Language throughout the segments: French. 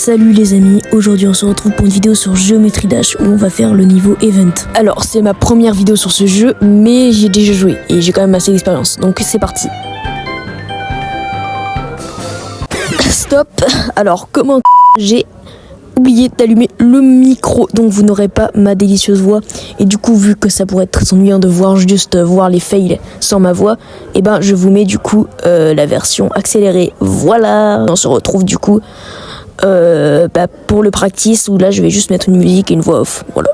Salut les amis, aujourd'hui on se retrouve pour une vidéo sur Geometry Dash où on va faire le niveau Event. Alors c'est ma première vidéo sur ce jeu mais j'y ai déjà joué et j'ai quand même assez d'expérience, donc c'est parti. Stop. Alors comment j'ai oublié d'allumer le micro, donc vous n'aurez pas ma délicieuse voix. Et du coup, vu que ça pourrait être très ennuyant de voir les fails sans ma voix, et ben je vous mets du coup la version accélérée. Voilà, on se retrouve du coup pour le practice où là je vais juste mettre une musique et une voix off. Voilà.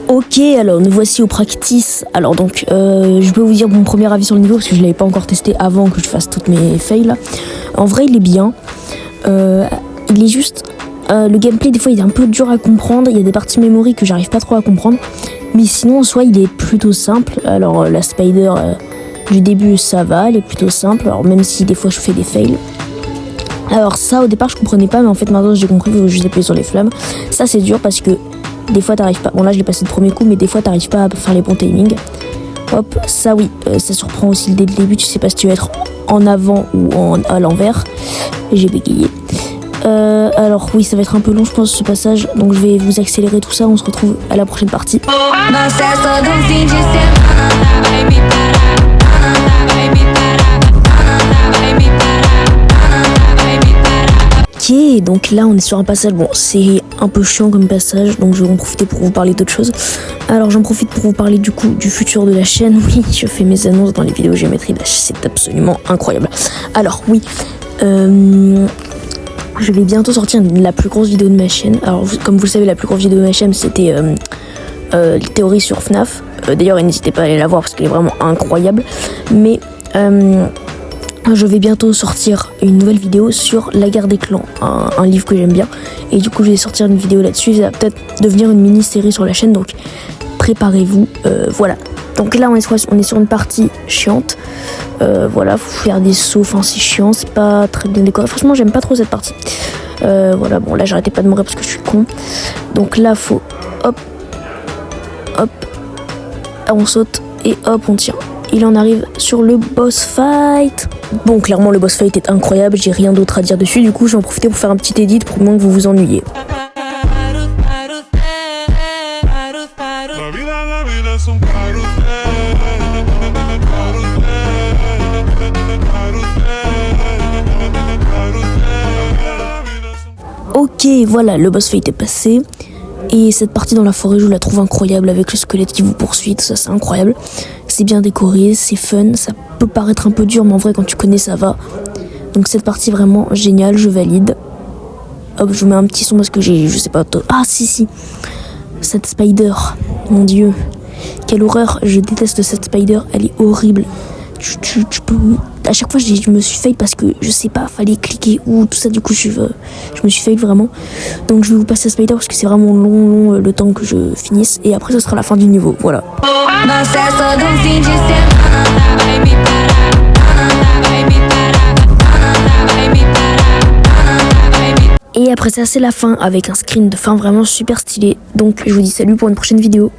Ok, alors nous voici au practice. Alors donc je peux vous dire mon premier avis sur le niveau parce que je l'avais pas encore testé avant que je fasse toutes mes fails là. En vrai il est bien, il est juste le gameplay des fois il est un peu dur à comprendre, il y a des parties memory que j'arrive pas trop à comprendre, mais sinon en soi il est plutôt simple. Alors la spider du début ça va, elle est plutôt simple, alors même si des fois je fais des fails. Alors ça au départ je comprenais pas, mais en fait maintenant j'ai compris que je vais appuyer sur les flammes. Ça c'est dur parce que des fois t'arrives pas, bon là je l'ai passé le premier coup, mais des fois t'arrives pas à faire les bons timings. Hop, ça oui, ça surprend aussi dès le début, tu sais pas si tu vas être en avant ou à l'envers. J'ai bégayé. Alors oui, ça va être un peu long je pense ce passage, donc je vais vous accélérer tout ça, on se retrouve à la prochaine partie. Ok, donc là on est sur un passage, bon c'est un peu chiant comme passage, donc je vais en profiter pour vous parler d'autre chose. Alors j'en profite pour vous parler du coup du futur de la chaîne. Oui, je fais mes annonces dans les vidéos Geometry Dash, c'est absolument incroyable. Alors oui, je vais bientôt sortir la plus grosse vidéo de ma chaîne. Alors comme vous le savez, la plus grosse vidéo de ma chaîne c'était les théories sur FNAF. D'ailleurs n'hésitez pas à aller la voir parce qu'elle est vraiment incroyable. Mais je vais bientôt sortir une nouvelle vidéo sur La Guerre des Clans, un livre que j'aime bien. Et du coup je vais sortir une vidéo là-dessus, ça va peut-être devenir une mini-série sur la chaîne, donc préparez-vous, voilà. Donc là on est sur une partie chiante, voilà, faut faire des sauts, enfin c'est chiant, c'est pas très bien décoré, franchement j'aime pas trop cette partie. Voilà, bon là j'arrêtais pas de mourir parce que je suis con. Donc là faut hop, hop, on saute et hop on tire. Il en arrive sur le boss fight. Bon, clairement le boss fight est incroyable, j'ai rien d'autre à dire dessus, du coup je vais en profiter pour faire un petit edit pour moins que vous vous ennuyiez. Ok, voilà, le boss fight est passé. Et cette partie dans la forêt, je la trouve incroyable avec le squelette qui vous poursuit, tout ça, c'est incroyable. C'est bien décoré, c'est fun, ça peut paraître un peu dur, mais en vrai, quand tu connais, ça va. Donc cette partie vraiment géniale, je valide. Hop, je vous mets un petit son parce que je sais pas... Ah, si, cette spider, mon dieu. Quelle horreur, je déteste cette spider, elle est horrible. Tu peux... À chaque fois, je me suis fail parce que, je sais pas, fallait cliquer ou tout ça, du coup, je me suis fail vraiment. Donc, je vais vous passer à Spider parce que c'est vraiment long, le temps que je finisse. Et après, ce sera la fin du niveau, voilà. Et après ça, c'est la fin avec un screen de fin vraiment super stylé. Donc, je vous dis salut pour une prochaine vidéo.